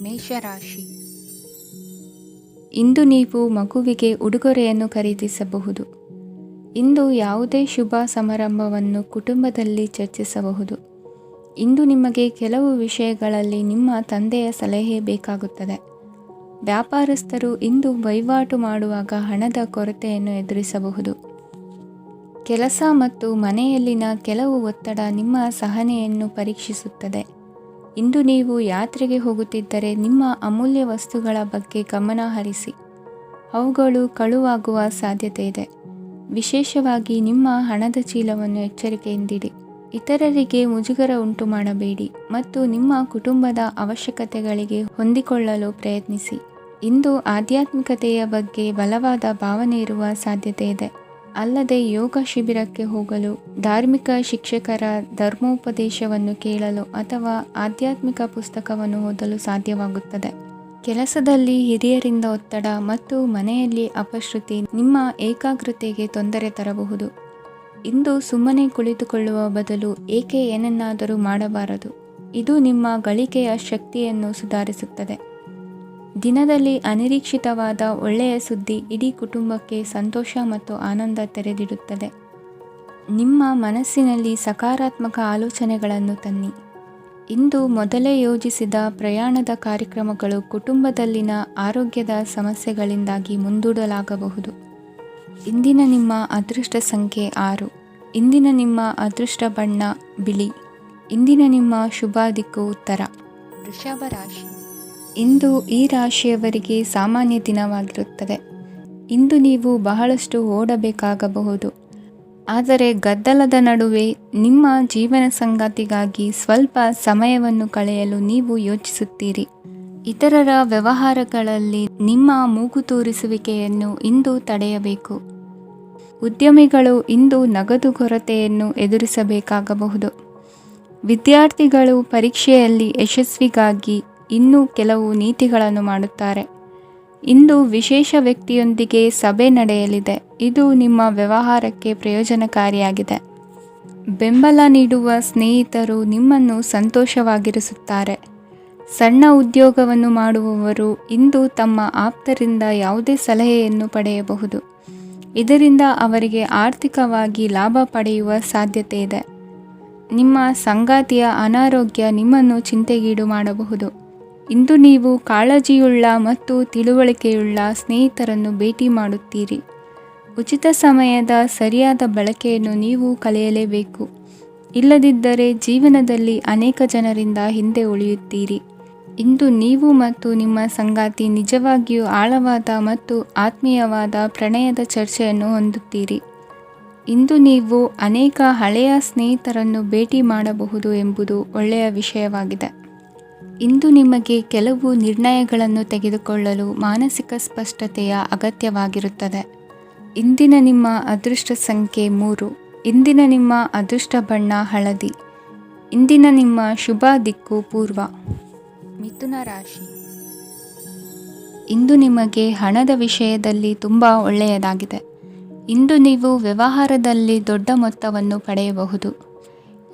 ಮೇಷರಾಶಿ. ಇಂದು ನೀವು ಮಗುವಿಗೆ ಉಡುಗೊರೆಯನ್ನು ಖರೀದಿಸಬಹುದು. ಇಂದು ಯಾವುದೇ ಶುಭ ಸಮಾರಂಭವನ್ನು ಕುಟುಂಬದಲ್ಲಿ ಚರ್ಚಿಸಬಹುದು. ಇಂದು ನಿಮಗೆ ಕೆಲವು ವಿಷಯಗಳಲ್ಲಿ ನಿಮ್ಮ ತಂದೆಯ ಸಲಹೆ ಬೇಕಾಗುತ್ತದೆ. ವ್ಯಾಪಾರಸ್ಥರು ಇಂದು ವಹಿವಾಟು ಮಾಡುವಾಗ ಹಣದ ಕೊರತೆಯನ್ನು ಎದುರಿಸಬಹುದು. ಕೆಲಸ ಮತ್ತು ಮನೆಯಲ್ಲಿನ ಕೆಲವು ಒತ್ತಡ ನಿಮ್ಮ ಸಹನೆಯನ್ನು ಪರೀಕ್ಷಿಸುತ್ತದೆ. ಇಂದು ನೀವು ಯಾತ್ರೆಗೆ ಹೋಗುತ್ತಿದ್ದರೆ ನಿಮ್ಮ ಅಮೂಲ್ಯ ವಸ್ತುಗಳ ಬಗ್ಗೆ ಗಮನ ಹರಿಸಿ. ಅವುಗಳು ಕಳುವಾಗುವ ಸಾಧ್ಯತೆ ಇದೆ. ವಿಶೇಷವಾಗಿ ನಿಮ್ಮ ಹಣದ ಚೀಲವನ್ನು ಎಚ್ಚರಿಕೆಯಿಂದಿಡಿ. ಇತರರಿಗೆ ಮುಜುಗರ ಉಂಟು ಮಾಡಬೇಡಿ ಮತ್ತು ನಿಮ್ಮ ಕುಟುಂಬದ ಅವಶ್ಯಕತೆಗಳಿಗೆ ಹೊಂದಿಕೊಳ್ಳಲು ಪ್ರಯತ್ನಿಸಿ. ಇಂದು ಆಧ್ಯಾತ್ಮಿಕತೆಯ ಬಗ್ಗೆ ಬಲವಾದ ಭಾವನೆ ಇರುವ ಸಾಧ್ಯತೆ ಇದೆ. ಅಲ್ಲದೆ ಯೋಗ ಶಿಬಿರಕ್ಕೆ ಹೋಗಲು, ಧಾರ್ಮಿಕ ಶಿಕ್ಷಕರ ಧರ್ಮೋಪದೇಶವನ್ನು ಕೇಳಲು ಅಥವಾ ಆಧ್ಯಾತ್ಮಿಕ ಪುಸ್ತಕವನ್ನು ಓದಲು ಸಾಧ್ಯವಾಗುತ್ತದೆ. ಕೆಲಸದಲ್ಲಿ ಹಿರಿಯರಿಂದ ಒತ್ತಡ ಮತ್ತು ಮನೆಯಲ್ಲಿ ಅಪಶ್ರುತಿ ನಿಮ್ಮ ಏಕಾಗ್ರತೆಗೆ ತೊಂದರೆ ತರಬಹುದು. ಇಂದು ಸುಮ್ಮನೆ ಕುಳಿತುಕೊಳ್ಳುವ ಬದಲು ಏಕೆ ಏನನ್ನಾದರೂ ಮಾಡಬಾರದು. ಇದು ನಿಮ್ಮ ಗಳಿಕೆಯ ಶಕ್ತಿಯನ್ನು ಸುಧಾರಿಸುತ್ತದೆ. ದಿನದಲ್ಲಿ ಅನಿರೀಕ್ಷಿತವಾದ ಒಳ್ಳೆಯ ಸುದ್ದಿ ಇಡೀ ಕುಟುಂಬಕ್ಕೆ ಸಂತೋಷ ಮತ್ತು ಆನಂದ ತೆರೆದಿಡುತ್ತದೆ. ನಿಮ್ಮ ಮನಸ್ಸಿನಲ್ಲಿ ಸಕಾರಾತ್ಮಕ ಆಲೋಚನೆಗಳನ್ನು ತನ್ನಿ. ಇಂದು ಮೊದಲೇ ಯೋಜಿಸಿದ ಪ್ರಯಾಣದ ಕಾರ್ಯಕ್ರಮಗಳು ಕುಟುಂಬದಲ್ಲಿನ ಆರೋಗ್ಯದ ಸಮಸ್ಯೆಗಳಿಂದಾಗಿ ಮುಂದೂಡಲಾಗಬಹುದು. ಇಂದಿನ ನಿಮ್ಮ ಅದೃಷ್ಟ ಸಂಖ್ಯೆ 6. ಇಂದಿನ ನಿಮ್ಮ ಅದೃಷ್ಟ ಬಣ್ಣ ಬಿಳಿ. ಇಂದಿನ ನಿಮ್ಮ ಶುಭ ದಿಕ್ಕು ಉತ್ತರ. ವೃಷಭ ರಾಶಿ. ಇಂದು ಈ ರಾಶಿಯವರಿಗೆ ಸಾಮಾನ್ಯ ದಿನವಾಗಿರುತ್ತದೆ. ಇಂದು ನೀವು ಬಹಳಷ್ಟು ಓಡಬೇಕಾಗಬಹುದು. ಆದರೆ ಗದ್ದಲದ ನಡುವೆ ನಿಮ್ಮ ಜೀವನ ಸಂಗಾತಿಗಾಗಿ ಸ್ವಲ್ಪ ಸಮಯವನ್ನು ಕಳೆಯಲು ನೀವು ಯೋಚಿಸುತ್ತೀರಿ. ಇತರರ ವ್ಯವಹಾರಗಳಲ್ಲಿ ನಿಮ್ಮ ಮೂಗು ತೂರಿಸುವಿಕೆಯನ್ನು ಇಂದು ತಡೆಯಬೇಕು. ಉದ್ಯಮಿಗಳು ಇಂದು ನಗದು ಕೊರತೆಯನ್ನು ಎದುರಿಸಬೇಕಾಗಬಹುದು. ವಿದ್ಯಾರ್ಥಿಗಳು ಪರೀಕ್ಷೆಯಲ್ಲಿ ಯಶಸ್ವಿಗಾಗಿ ಇನ್ನೂ ಕೆಲವು ನೀತಿಗಳನ್ನು ಮಾಡುತ್ತಾರೆ. ಇಂದು ವಿಶೇಷ ವ್ಯಕ್ತಿಯೊಂದಿಗೆ ಸಭೆ ನಡೆಯಲಿದೆ. ಇದು ನಿಮ್ಮ ವ್ಯವಹಾರಕ್ಕೆ ಪ್ರಯೋಜನಕಾರಿಯಾಗಿದೆ. ಬೆಂಬಲ ನೀಡುವ ಸ್ನೇಹಿತರು ನಿಮ್ಮನ್ನು ಸಂತೋಷವಾಗಿರಿಸುತ್ತಾರೆ. ಸಣ್ಣ ಉದ್ಯೋಗವನ್ನು ಮಾಡುವವರು ಇಂದು ತಮ್ಮ ಆಪ್ತರಿಂದ ಯಾವುದೇ ಸಲಹೆಯನ್ನು ಪಡೆಯಬಹುದು. ಇದರಿಂದ ಅವರಿಗೆ ಆರ್ಥಿಕವಾಗಿ ಲಾಭ ಪಡೆಯುವ ಸಾಧ್ಯತೆ ಇದೆ. ನಿಮ್ಮ ಸಂಗಾತಿಯ ಅನಾರೋಗ್ಯ ನಿಮ್ಮನ್ನು ಚಿಂತೆಗೀಡು ಮಾಡಬಹುದು. ಇಂದು ನೀವು ಕಾಳಜಿಯುಳ್ಳ ಮತ್ತು ತಿಳುವಳಿಕೆಯುಳ್ಳ ಸ್ನೇಹಿತರನ್ನು ಭೇಟಿ ಮಾಡುತ್ತೀರಿ. ಉಚಿತ ಸಮಯದ ಸರಿಯಾದ ಬಳಕೆಯನ್ನು ನೀವು ಕಲಿಯಲೇಬೇಕು. ಇಲ್ಲದಿದ್ದರೆ ಜೀವನದಲ್ಲಿ ಅನೇಕ ಜನರಿಂದ ಹಿಂದೆ ಉಳಿಯುತ್ತೀರಿ. ಇಂದು ನೀವು ಮತ್ತು ನಿಮ್ಮ ಸಂಗಾತಿ ನಿಜವಾಗಿಯೂ ಆಳವಾದ ಮತ್ತು ಆತ್ಮೀಯವಾದ ಪ್ರಣಯದ ಚರ್ಚೆಯನ್ನು ಹೊಂದುತ್ತೀರಿ. ಇಂದು ನೀವು ಅನೇಕ ಹಳೆಯ ಸ್ನೇಹಿತರನ್ನು ಭೇಟಿ ಮಾಡಬಹುದು ಎಂಬುದು ಒಳ್ಳೆಯ ವಿಷಯವಾಗಿದೆ. ಇಂದು ನಿಮಗೆ ಕೆಲವು ನಿರ್ಣಯಗಳನ್ನು ತೆಗೆದುಕೊಳ್ಳಲು ಮಾನಸಿಕ ಸ್ಪಷ್ಟತೆಯ ಅಗತ್ಯವಾಗಿರುತ್ತದೆ. ಇಂದಿನ ನಿಮ್ಮ ಅದೃಷ್ಟ ಸಂಖ್ಯೆ 3. ಇಂದಿನ ನಿಮ್ಮ ಅದೃಷ್ಟ ಬಣ್ಣ ಹಳದಿ. ಇಂದಿನ ನಿಮ್ಮ ಶುಭ ದಿಕ್ಕು ಪೂರ್ವ. ಮಿಥುನ ರಾಶಿ. ಇಂದು ನಿಮಗೆ ಹಣದ ವಿಷಯದಲ್ಲಿ ತುಂಬ ಒಳ್ಳೆಯದಾಗಿದೆ. ಇಂದು ನೀವು ವ್ಯವಹಾರದಲ್ಲಿ ದೊಡ್ಡ ಮೊತ್ತವನ್ನು ಪಡೆಯಬಹುದು.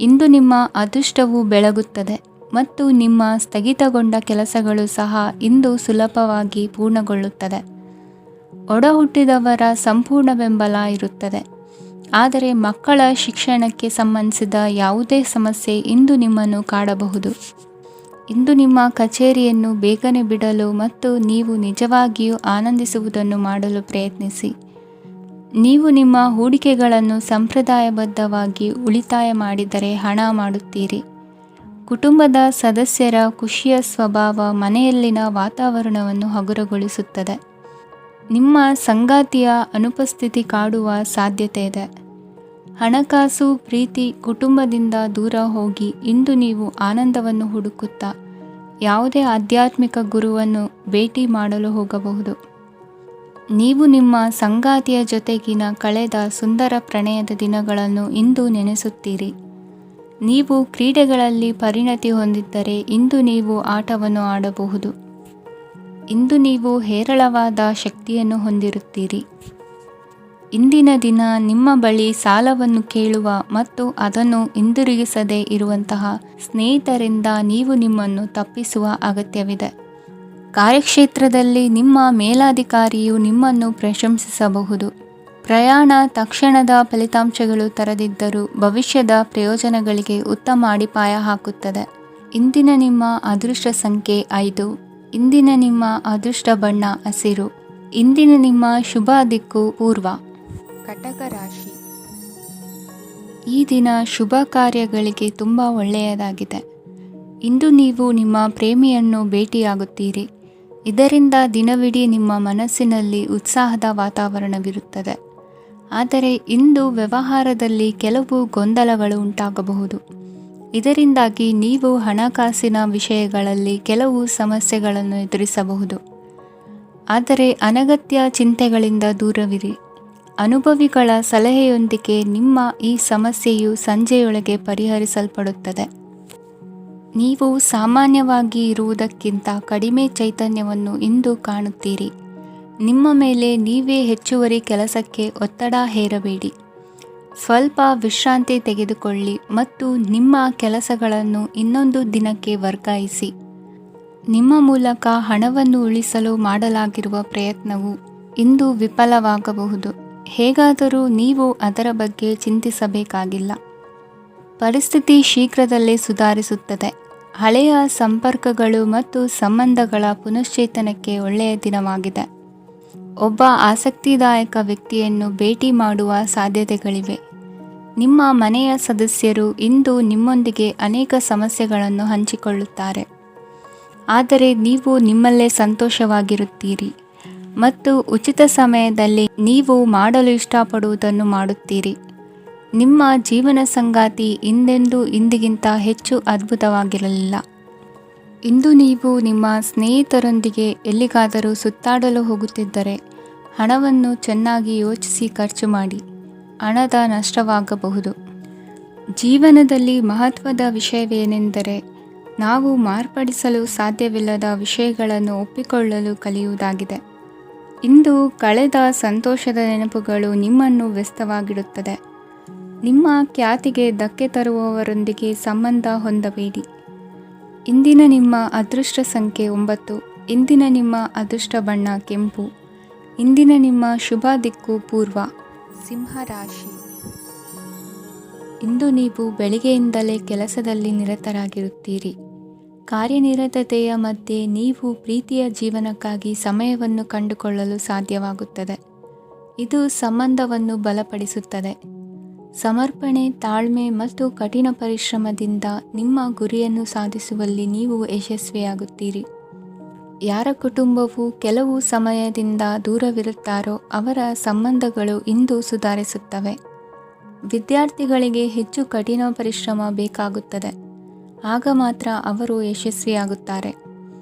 ಇಂದು ನಿಮ್ಮ ಅದೃಷ್ಟವು ಬೆಳಗುತ್ತದೆ ಮತ್ತು ನಿಮ್ಮ ಸ್ಥಗಿತಗೊಂಡ ಕೆಲಸಗಳು ಸಹ ಇಂದು ಸುಲಭವಾಗಿ ಪೂರ್ಣಗೊಳ್ಳುತ್ತದೆ. ಒಡಹುಟ್ಟಿದವರ ಸಂಪೂರ್ಣ ಬೆಂಬಲ ಇರುತ್ತದೆ. ಆದರೆ ಮಕ್ಕಳ ಶಿಕ್ಷಣಕ್ಕೆ ಸಂಬಂಧಿಸಿದ ಯಾವುದೇ ಸಮಸ್ಯೆ ಇಂದು ನಿಮ್ಮನ್ನು ಕಾಡಬಹುದು. ಇಂದು ನಿಮ್ಮ ಕಚೇರಿಯನ್ನು ಬೇಗನೆ ಬಿಡಲು ಮತ್ತು ನೀವು ನಿಜವಾಗಿಯೂ ಆನಂದಿಸುವುದನ್ನು ಮಾಡಲು ಪ್ರಯತ್ನಿಸಿ. ನೀವು ನಿಮ್ಮ ಹೂಡಿಕೆಗಳನ್ನು ಸಂಪ್ರದಾಯಬದ್ಧವಾಗಿ ಉಳಿತಾಯ ಮಾಡಿದರೆ ಹಣ ಮಾಡುತ್ತೀರಿ. ಕುಟುಂಬದ ಸದಸ್ಯರ ಖುಷಿಯ ಸ್ವಭಾವ ಮನೆಯಲ್ಲಿನ ವಾತಾವರಣವನ್ನು ಹಗುರಗೊಳಿಸುತ್ತದೆ. ನಿಮ್ಮ ಸಂಗಾತಿಯ ಅನುಪಸ್ಥಿತಿ ಕಾಡುವ ಸಾಧ್ಯತೆ ಇದೆ. ಹಣಕಾಸು, ಪ್ರೀತಿ, ಕುಟುಂಬದಿಂದ ದೂರ ಹೋಗಿ ಇಂದು ನೀವು ಆನಂದವನ್ನು ಹುಡುಕುತ್ತಾ ಯಾವುದೇ ಆಧ್ಯಾತ್ಮಿಕ ಗುರುವನ್ನು ಭೇಟಿ ಮಾಡಲು ಹೋಗಬಹುದು. ನೀವು ನಿಮ್ಮ ಸಂಗಾತಿಯ ಜೊತೆಗಿನ ಕಳೆದ ಸುಂದರ ಪ್ರಣಯದ ದಿನಗಳನ್ನು ಇಂದು ನೆನೆಸುತ್ತೀರಿ. ನೀವು ಕ್ರೀಡೆಗಳಲ್ಲಿ ಪರಿಣತಿ ಹೊಂದಿದ್ದರೆ ಇಂದು ನೀವು ಆಟವನ್ನು ಆಡಬಹುದು. ಇಂದು ನೀವು ಹೇರಳವಾದ ಶಕ್ತಿಯನ್ನು ಹೊಂದಿರುತ್ತೀರಿ. ಇಂದಿನ ದಿನ ನಿಮ್ಮ ಬಳಿ ಸಾಲವನ್ನು ಕೇಳುವ ಮತ್ತು ಅದನ್ನು ಹಿಂದಿರುಗಿಸದೇ ಇರುವಂತಹ ಸ್ನೇಹಿತರಿಂದ ನೀವು ನಿಮ್ಮನ್ನು ತಪ್ಪಿಸುವ ಅಗತ್ಯವಿದೆ. ಕಾರ್ಯಕ್ಷೇತ್ರದಲ್ಲಿ ನಿಮ್ಮ ಮೇಲಾಧಿಕಾರಿಯು ನಿಮ್ಮನ್ನು ಪ್ರಶಂಸಿಸಬಹುದು. ಪ್ರಯಾಣ ತಕ್ಷಣದ ಫಲಿತಾಂಶಗಳು ತರದಿದ್ದರೂ ಭವಿಷ್ಯದ ಪ್ರಯೋಜನಗಳಿಗೆ ಉತ್ತಮ ಅಡಿಪಾಯ ಹಾಕುತ್ತದೆ. ಇಂದಿನ ನಿಮ್ಮ ಅದೃಷ್ಟ ಸಂಖ್ಯೆ 5. ಇಂದಿನ ನಿಮ್ಮ ಅದೃಷ್ಟ ಬಣ್ಣ ಹಸಿರು. ಇಂದಿನ ನಿಮ್ಮ ಶುಭ ದಿಕ್ಕು ಪೂರ್ವ. ಕಟಕ ರಾಶಿ. ಈ ದಿನ ಶುಭ ಕಾರ್ಯಗಳಿಗೆ ತುಂಬ ಒಳ್ಳೆಯದಾಗಿದೆ. ಇಂದು ನೀವು ನಿಮ್ಮ ಪ್ರೇಮಿಯನ್ನು ಭೇಟಿಯಾಗುತ್ತೀರಿ. ಇದರಿಂದ ದಿನವಿಡೀ ನಿಮ್ಮ ಮನಸ್ಸಿನಲ್ಲಿ ಉತ್ಸಾಹದ ವಾತಾವರಣವಿರುತ್ತದೆ. ಆದರೆ ಇಂದು ವ್ಯವಹಾರದಲ್ಲಿ ಕೆಲವು ಗೊಂದಲಗಳು ಉಂಟಾಗಬಹುದು. ಇದರಿಂದಾಗಿ ನೀವು ಹಣಕಾಸಿನ ವಿಷಯಗಳಲ್ಲಿ ಕೆಲವು ಸಮಸ್ಯೆಗಳನ್ನು ಎದುರಿಸಬಹುದು. ಆದರೆ ಅನಗತ್ಯ ಚಿಂತೆಗಳಿಂದ ದೂರವಿರಿ. ಅನುಭವಿಗಳ ಸಲಹೆಯೊಂದಿಗೆ ನಿಮ್ಮ ಈ ಸಮಸ್ಯೆಯು ಸಂಜೆಯೊಳಗೆ ಪರಿಹರಿಸಲ್ಪಡುತ್ತದೆ. ನೀವು ಸಾಮಾನ್ಯವಾಗಿ ಇರುವುದಕ್ಕಿಂತ ಕಡಿಮೆ ಚೈತನ್ಯವನ್ನು ಇಂದು ಕಾಣುತ್ತೀರಿ. ನಿಮ್ಮ ಮೇಲೆ ನೀವೇ ಹೆಚ್ಚುವರಿ ಕೆಲಸಕ್ಕೆ ಒತ್ತಡ ಹೇರಬೇಡಿ. ಸ್ವಲ್ಪ ವಿಶ್ರಾಂತಿ ತೆಗೆದುಕೊಳ್ಳಿ ಮತ್ತು ನಿಮ್ಮ ಕೆಲಸಗಳನ್ನು ಇನ್ನೊಂದು ದಿನಕ್ಕೆ ವರ್ಗಾಯಿಸಿ. ನಿಮ್ಮ ಮೂಲಕ ಹಣವನ್ನು ಉಳಿಸಲು ಮಾಡಲಾಗಿರುವ ಪ್ರಯತ್ನವು ಇಂದು ವಿಫಲವಾಗಬಹುದು. ಹೇಗಾದರೂ ನೀವು ಅದರ ಬಗ್ಗೆ ಚಿಂತಿಸಬೇಕಾಗಿಲ್ಲ. ಪರಿಸ್ಥಿತಿ ಶೀಘ್ರದಲ್ಲೇ ಸುಧಾರಿಸುತ್ತದೆ. ಹಳೆಯ ಸಂಪರ್ಕಗಳು ಮತ್ತು ಸಂಬಂಧಗಳ ಪುನಶ್ಚೇತನಕ್ಕೆ ಒಳ್ಳೆಯ ದಿನವಾಗಿದೆ. ಒಬ್ಬ ಆಸಕ್ತಿದಾಯಕ ವ್ಯಕ್ತಿಯನ್ನು ಭೇಟಿ ಮಾಡುವ ಸಾಧ್ಯತೆಗಳಿವೆ. ನಿಮ್ಮ ಮನೆಯ ಸದಸ್ಯರು ಇಂದು ನಿಮ್ಮೊಂದಿಗೆ ಅನೇಕ ಸಮಸ್ಯೆಗಳನ್ನು ಹಂಚಿಕೊಳ್ಳುತ್ತಾರೆ. ಆದರೆ ನೀವು ನಿಮ್ಮಲ್ಲೇ ಸಂತೋಷವಾಗಿರುತ್ತೀರಿ ಮತ್ತು ಉಚಿತ ಸಮಯದಲ್ಲಿ ನೀವು ಮಾಡಲು ಇಷ್ಟಪಡುವುದನ್ನು ಮಾಡುತ್ತೀರಿ. ನಿಮ್ಮ ಜೀವನ ಸಂಗಾತಿ ಇಂದೆಂದೂ ಇಂದಿಗಿಂತ ಹೆಚ್ಚು ಅದ್ಭುತವಾಗಿರಲಿಲ್ಲ. ಇಂದು ನೀವು ನಿಮ್ಮ ಸ್ನೇಹಿತರೊಂದಿಗೆ ಎಲ್ಲಿಗಾದರೂ ಸುತ್ತಾಡಲು ಹೋಗುತ್ತಿದ್ದರೆ ಹಣವನ್ನು ಚೆನ್ನಾಗಿ ಯೋಚಿಸಿ ಖರ್ಚು ಮಾಡಿ. ಹಣದ ನಷ್ಟವಾಗಬಹುದು. ಜೀವನದಲ್ಲಿ ಮಹತ್ವದ ವಿಷಯವೇನೆಂದರೆ ನಾವು ಮಾರ್ಪಡಿಸಲು ಸಾಧ್ಯವಿಲ್ಲದ ವಿಷಯಗಳನ್ನು ಒಪ್ಪಿಕೊಳ್ಳಲು ಕಲಿಯುವುದಾಗಿದೆ. ಇಂದು ಕಳೆದ ಸಂತೋಷದ ನೆನಪುಗಳು ನಿಮ್ಮನ್ನು ವ್ಯಸ್ತವಾಗಿಡುತ್ತದೆ. ನಿಮ್ಮ ಖ್ಯಾತಿಗೆ ಧಕ್ಕೆ ತರುವವರೊಂದಿಗೆ ಸಂಬಂಧ ಹೊಂದಬೇಡಿ. ಇಂದಿನ ನಿಮ್ಮ ಅದೃಷ್ಟ ಸಂಖ್ಯೆ 9. ಇಂದಿನ ನಿಮ್ಮ ಅದೃಷ್ಟ ಬಣ್ಣ ಕೆಂಪು. ಇಂದಿನ ನಿಮ್ಮ ಶುಭ ದಿಕ್ಕು ಪೂರ್ವ. ಸಿಂಹ ರಾಶಿ. ಇಂದು ನೀವು ಬೆಳಿಗ್ಗೆಯಿಂದಲೇ ಕೆಲಸದಲ್ಲಿ ನಿರತರಾಗಿರುತ್ತೀರಿ. ಕಾರ್ಯನಿರತತೆಯ ಮಧ್ಯೆ ನೀವು ಪ್ರೀತಿಯ ಜೀವನಕ್ಕಾಗಿ ಸಮಯವನ್ನು ಕಂಡುಕೊಳ್ಳಲು ಸಾಧ್ಯವಾಗುತ್ತದೆ. ಇದು ಸಂಬಂಧವನ್ನು ಬಲಪಡಿಸುತ್ತದೆ. ಸಮರ್ಪಣೆ, ತಾಳ್ಮೆ ಮತ್ತು ಕಠಿಣ ಪರಿಶ್ರಮದಿಂದ ನಿಮ್ಮ ಗುರಿಯನ್ನು ಸಾಧಿಸುವಲ್ಲಿ ನೀವು ಯಶಸ್ವಿಯಾಗುತ್ತೀರಿ. ಯಾರ ಕುಟುಂಬವು ಕೆಲವು ಸಮಯದಿಂದ ದೂರವಿರುತ್ತಾರೋ ಅವರ ಸಂಬಂಧಗಳು ಇಂದು ಸುಧಾರಿಸುತ್ತವೆ. ವಿದ್ಯಾರ್ಥಿಗಳಿಗೆ ಹೆಚ್ಚು ಕಠಿಣ ಪರಿಶ್ರಮ ಬೇಕಾಗುತ್ತದೆ. ಆಗ ಮಾತ್ರ ಅವರು ಯಶಸ್ವಿಯಾಗುತ್ತಾರೆ.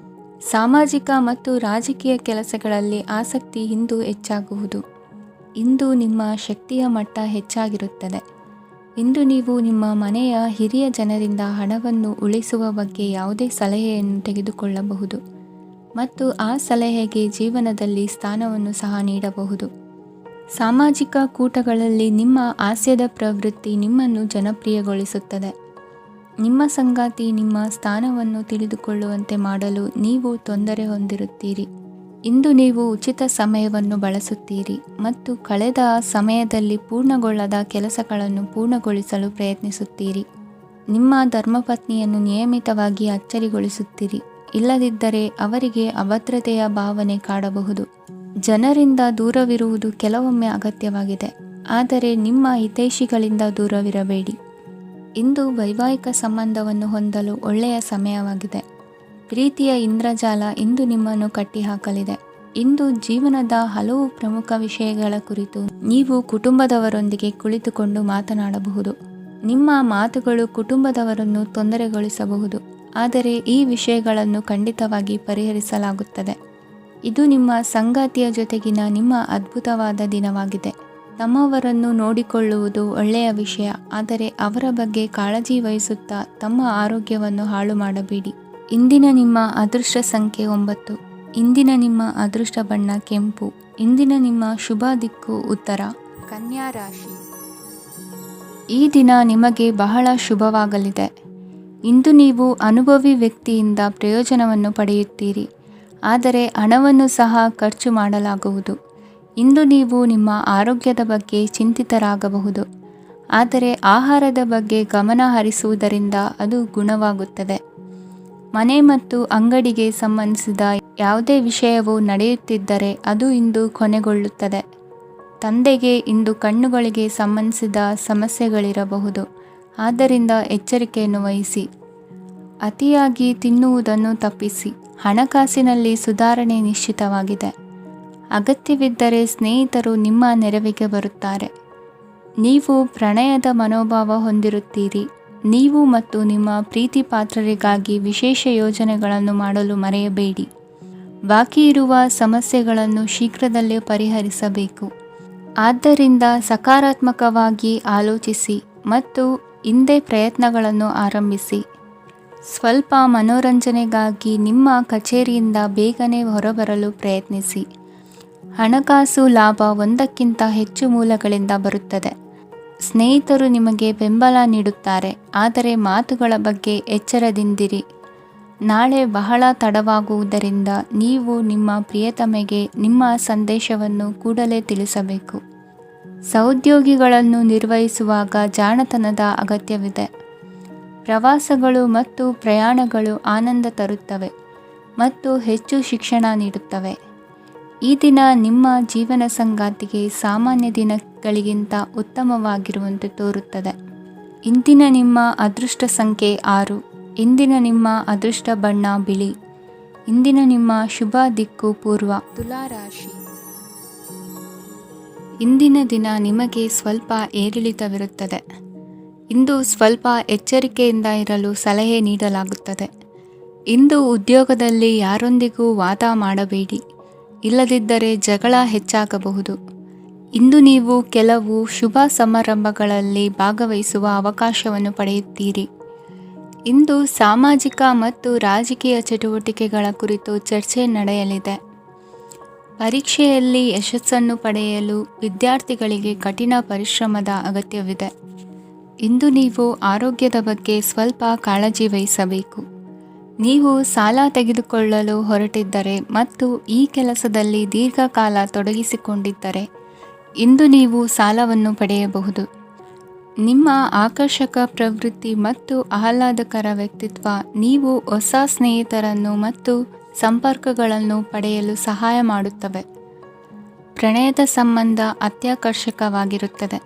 ಸಾಮಾಜಿಕ ಮತ್ತು ರಾಜಕೀಯ ಕೆಲಸಗಳಲ್ಲಿ ಆಸಕ್ತಿ ಇಂದು ಹೆಚ್ಚಾಗುವುದು. ಇಂದು ನಿಮ್ಮ ಶಕ್ತಿಯ ಮಟ್ಟ ಹೆಚ್ಚಾಗಿರುತ್ತದೆ. ಇಂದು ನೀವು ನಿಮ್ಮ ಮನೆಯ ಹಿರಿಯ ಜನರಿಂದ ಹಣವನ್ನು ಉಳಿಸುವ ಬಗ್ಗೆ ಯಾವುದೇ ಸಲಹೆಯನ್ನು ತೆಗೆದುಕೊಳ್ಳಬಹುದು ಮತ್ತು ಆ ಸಲಹೆಗೆ ಜೀವನದಲ್ಲಿ ಸ್ಥಾನವನ್ನು ಸಹ ನೀಡಬಹುದು. ಸಾಮಾಜಿಕ ಕೂಟಗಳಲ್ಲಿ ನಿಮ್ಮ ಹಾಸ್ಯದ ಪ್ರವೃತ್ತಿ ನಿಮ್ಮನ್ನು ಜನಪ್ರಿಯಗೊಳಿಸುತ್ತದೆ. ನಿಮ್ಮ ಸಂಗಾತಿ ನಿಮ್ಮ ಸ್ಥಾನವನ್ನು ತಿಳಿದುಕೊಳ್ಳುವಂತೆ ಮಾಡಲು ನೀವು ತೊಂದರೆ ಹೊಂದಿರುತ್ತೀರಿ. ಇಂದು ನೀವು ಉಚಿತ ಸಮಯವನ್ನು ಬಳಸುತ್ತೀರಿ ಮತ್ತು ಕಳೆದ ಸಮಯದಲ್ಲಿ ಪೂರ್ಣಗೊಳ್ಳದ ಕೆಲಸಗಳನ್ನು ಪೂರ್ಣಗೊಳಿಸಲು ಪ್ರಯತ್ನಿಸುತ್ತೀರಿ. ನಿಮ್ಮ ಧರ್ಮಪತ್ನಿಯನ್ನು ನಿಯಮಿತವಾಗಿ ಅಚ್ಚರಿಗೊಳಿಸುತ್ತೀರಿ. ಇಲ್ಲದಿದ್ದರೆ ಅವರಿಗೆ ಅಭದ್ರತೆಯ ಭಾವನೆ ಕಾಡಬಹುದು. ಜನರಿಂದ ದೂರವಿರುವುದು ಕೆಲವೊಮ್ಮೆ ಅಗತ್ಯವಾಗಿದೆ, ಆದರೆ ನಿಮ್ಮ ಹಿತೈಷಿಗಳಿಂದ ದೂರವಿರಬೇಡಿ. ಇಂದು ವೈವಾಹಿಕ ಸಂಬಂಧವನ್ನು ಹೊಂದಲು ಒಳ್ಳೆಯ ಸಮಯವಾಗಿದೆ. ಪ್ರೀತಿಯ ಇಂದ್ರಜಾಲ ಇಂದು ನಿಮ್ಮನ್ನು ಕಟ್ಟಿಹಾಕಲಿದೆ. ಇಂದು ಜೀವನದ ಹಲವು ಪ್ರಮುಖ ವಿಷಯಗಳ ಕುರಿತು ನೀವು ಕುಟುಂಬದವರೊಂದಿಗೆ ಕುಳಿತುಕೊಂಡು ಮಾತನಾಡಬಹುದು. ನಿಮ್ಮ ಮಾತುಗಳು ಕುಟುಂಬದವರನ್ನು ತೊಂದರೆಗೊಳಿಸಬಹುದು, ಆದರೆ ಈ ವಿಷಯಗಳನ್ನು ಖಂಡಿತವಾಗಿ ಪರಿಹರಿಸಲಾಗುತ್ತದೆ. ಇದು ನಿಮ್ಮ ಸಂಗಾತಿಯ ಜೊತೆಗಿನ ನಿಮ್ಮ ಅದ್ಭುತವಾದ ದಿನವಾಗಿದೆ. ತಮ್ಮವರನ್ನು ನೋಡಿಕೊಳ್ಳುವುದು ಒಳ್ಳೆಯ ವಿಷಯ, ಆದರೆ ಅವರ ಬಗ್ಗೆ ಕಾಳಜಿ ವಹಿಸುತ್ತಾ ತಮ್ಮ ಆರೋಗ್ಯವನ್ನು ಹಾಳು ಮಾಡಬೇಡಿ. ಇಂದಿನ ನಿಮ್ಮ ಅದೃಷ್ಟ ಸಂಖ್ಯೆ 9. ಇಂದಿನ ನಿಮ್ಮ ಅದೃಷ್ಟ ಬಣ್ಣ ಕೆಂಪು. ಇಂದಿನ ನಿಮ್ಮ ಶುಭ ದಿಕ್ಕು ಉತ್ತರ. ಕನ್ಯಾ ರಾಶಿ. ಈ ದಿನ ನಿಮಗೆ ಬಹಳ ಶುಭವಾಗಲಿದೆ. ಇಂದು ನೀವು ಅನುಭವಿ ವ್ಯಕ್ತಿಯಿಂದ ಪ್ರಯೋಜನವನ್ನು ಪಡೆಯುತ್ತೀರಿ, ಆದರೆ ಹಣವನ್ನು ಸಹ ಖರ್ಚು ಮಾಡಲಾಗುವುದು. ಇಂದು ನೀವು ನಿಮ್ಮ ಆರೋಗ್ಯದ ಬಗ್ಗೆ ಚಿಂತಿತರಾಗಬಹುದು, ಆದರೆ ಆಹಾರದ ಬಗ್ಗೆ ಗಮನ ಹರಿಸುವುದರಿಂದ ಅದು ಗುಣವಾಗುತ್ತದೆ. ಮನೆ ಮತ್ತು ಅಂಗಡಿಗೆ ಸಂಬಂಧಿಸಿದ ಯಾವುದೇ ವಿಷಯವು ನಡೆಯುತ್ತಿದ್ದರೆ ಅದು ಇಂದು ಕೊನೆಗೊಳ್ಳುತ್ತದೆ. ತಂದೆಗೆ ಇಂದು ಕಣ್ಣುಗಳಿಗೆ ಸಂಬಂಧಿಸಿದ ಸಮಸ್ಯೆಗಳಿರಬಹುದು, ಆದ್ದರಿಂದ ಎಚ್ಚರಿಕೆಯನ್ನು ವಹಿಸಿ. ಅತಿಯಾಗಿ ತಿನ್ನುವುದನ್ನು ತಪ್ಪಿಸಿ. ಹಣಕಾಸಿನಲ್ಲಿ ಸುಧಾರಣೆ ನಿಶ್ಚಿತವಾಗಿದೆ. ಅಗತ್ಯವಿದ್ದರೆ ಸ್ನೇಹಿತರು ನಿಮ್ಮ ನೆರವಿಗೆ ಬರುತ್ತಾರೆ. ನೀವು ಪ್ರಣಯದ ಮನೋಭಾವ ಹೊಂದಿರುತ್ತೀರಿ. ನೀವು ಮತ್ತು ನಿಮ್ಮ ಪ್ರೀತಿ ಪಾತ್ರರಿಗಾಗಿ ವಿಶೇಷ ಯೋಜನೆಗಳನ್ನು ಮಾಡಲು ಮರೆಯಬೇಡಿ. ಬಾಕಿ ಇರುವ ಸಮಸ್ಯೆಗಳನ್ನು ಶೀಘ್ರದಲ್ಲೇ ಪರಿಹರಿಸಬೇಕು. ಆದ್ದರಿಂದ ಸಕಾರಾತ್ಮಕವಾಗಿ ಆಲೋಚಿಸಿ ಮತ್ತು ಹಿಂದೆ ಪ್ರಯತ್ನಗಳನ್ನು ಆರಂಭಿಸಿ. ಸ್ವಲ್ಪ ಮನೋರಂಜನೆಗಾಗಿ ನಿಮ್ಮ ಕಚೇರಿಯಿಂದ ಬೇಗನೆ ಹೊರಬರಲು ಪ್ರಯತ್ನಿಸಿ. ಹಣಕಾಸು ಲಾಭ ಒಂದಕ್ಕಿಂತ ಹೆಚ್ಚು ಮೂಲಗಳಿಂದ ಬರುತ್ತದೆ. ಸ್ನೇಹಿತರು ನಿಮಗೆ ಬೆಂಬಲ ನೀಡುತ್ತಾರೆ, ಆದರೆ ಮಾತುಗಳ ಬಗ್ಗೆ ಎಚ್ಚರದಿಂದಿರಿ. ನಾಳೆ ಬಹಳ ತಡವಾಗುವುದರಿಂದ ನೀವು ನಿಮ್ಮ ಪ್ರಿಯತಮೆಗೆ ನಿಮ್ಮ ಸಂದೇಶವನ್ನು ಕೂಡಲೇ ತಿಳಿಸಬೇಕು. ಸಹೋದ್ಯೋಗಿಗಳನ್ನು ನಿರ್ವಹಿಸುವಾಗ ಜಾಣತನದ ಅಗತ್ಯವಿದೆ. ಪ್ರವಾಸಗಳು ಮತ್ತು ಪ್ರಯಾಣಗಳು ಆನಂದ ತರುತ್ತವೆ ಮತ್ತು ಹೆಚ್ಚು ಶಿಕ್ಷಣ ನೀಡುತ್ತವೆ. ಈ ದಿನ ನಿಮ್ಮ ಜೀವನ ಸಂಗಾತಿಗೆ ಸಾಮಾನ್ಯ ದಿನಗಳಿಗಿಂತ ಉತ್ತಮವಾಗಿರುವಂತೆ ತೋರುತ್ತದೆ. ಇಂದಿನ ನಿಮ್ಮ ಅದೃಷ್ಟ ಸಂಖ್ಯೆ 6. ಇಂದಿನ ನಿಮ್ಮ ಅದೃಷ್ಟ ಬಣ್ಣ ಬಿಳಿ. ಇಂದಿನ ನಿಮ್ಮ ಶುಭ ದಿಕ್ಕು ಪೂರ್ವ. ತುಲಾ ರಾಶಿ. ಇಂದಿನ ದಿನ ನಿಮಗೆ ಸ್ವಲ್ಪ ಏರಿಳಿತವಿರುತ್ತದೆ. ಇಂದು ಸ್ವಲ್ಪ ಎಚ್ಚರಿಕೆಯಿಂದ ಇರಲು ಸಲಹೆ ನೀಡಲಾಗುತ್ತದೆ. ಇಂದು ಉದ್ಯೋಗದಲ್ಲಿ ಯಾರೊಂದಿಗೂ ವಾದ ಮಾಡಬೇಡಿ, ಇಲ್ಲದಿದ್ದರೆ ಜಗಳ ಹೆಚ್ಚಾಗಬಹುದು. ಇಂದು ನೀವು ಕೆಲವು ಶುಭ ಸಮಾರಂಭಗಳಲ್ಲಿ ಭಾಗವಹಿಸುವ ಅವಕಾಶವನ್ನು ಪಡೆಯುತ್ತೀರಿ. ಇಂದು ಸಾಮಾಜಿಕ ಮತ್ತು ರಾಜಕೀಯ ಚಟುವಟಿಕೆಗಳ ಕುರಿತು ಚರ್ಚೆ ನಡೆಯಲಿದೆ. ಪರೀಕ್ಷೆಯಲ್ಲಿ ಯಶಸ್ಸನ್ನು ಪಡೆಯಲು ವಿದ್ಯಾರ್ಥಿಗಳಿಗೆ ಕಠಿಣ ಪರಿಶ್ರಮದ ಅಗತ್ಯವಿದೆ. ಇಂದು ನೀವು ಆರೋಗ್ಯದ ಬಗ್ಗೆ ಸ್ವಲ್ಪ ಕಾಳಜಿ ವಹಿಸಬೇಕು. ನೀವು ಸಾಲ ತೆಗೆದುಕೊಳ್ಳಲು ಹೊರಟಿದ್ದರೆ ಮತ್ತು ಈ ಕೆಲಸದಲ್ಲಿ ದೀರ್ಘಕಾಲ ತೊಡಗಿಸಿಕೊಂಡಿದ್ದರೆ ಇಂದು ನೀವು ಸಾಲವನ್ನು ಪಡೆಯಬಹುದು. ನಿಮ್ಮ ಆಕರ್ಷಕ ಪ್ರವೃತ್ತಿ ಮತ್ತು ಆಹ್ಲಾದಕರ ವ್ಯಕ್ತಿತ್ವ ನೀವು ಹೊಸ ಸ್ನೇಹಿತರನ್ನು ಮತ್ತು ಸಂಪರ್ಕಗಳನ್ನು ಪಡೆಯಲು ಸಹಾಯ ಮಾಡುತ್ತವೆ. ಪ್ರಣಯದ ಸಂಬಂಧ ಅತ್ಯಾಕರ್ಷಕವಾಗಿರುತ್ತದೆ.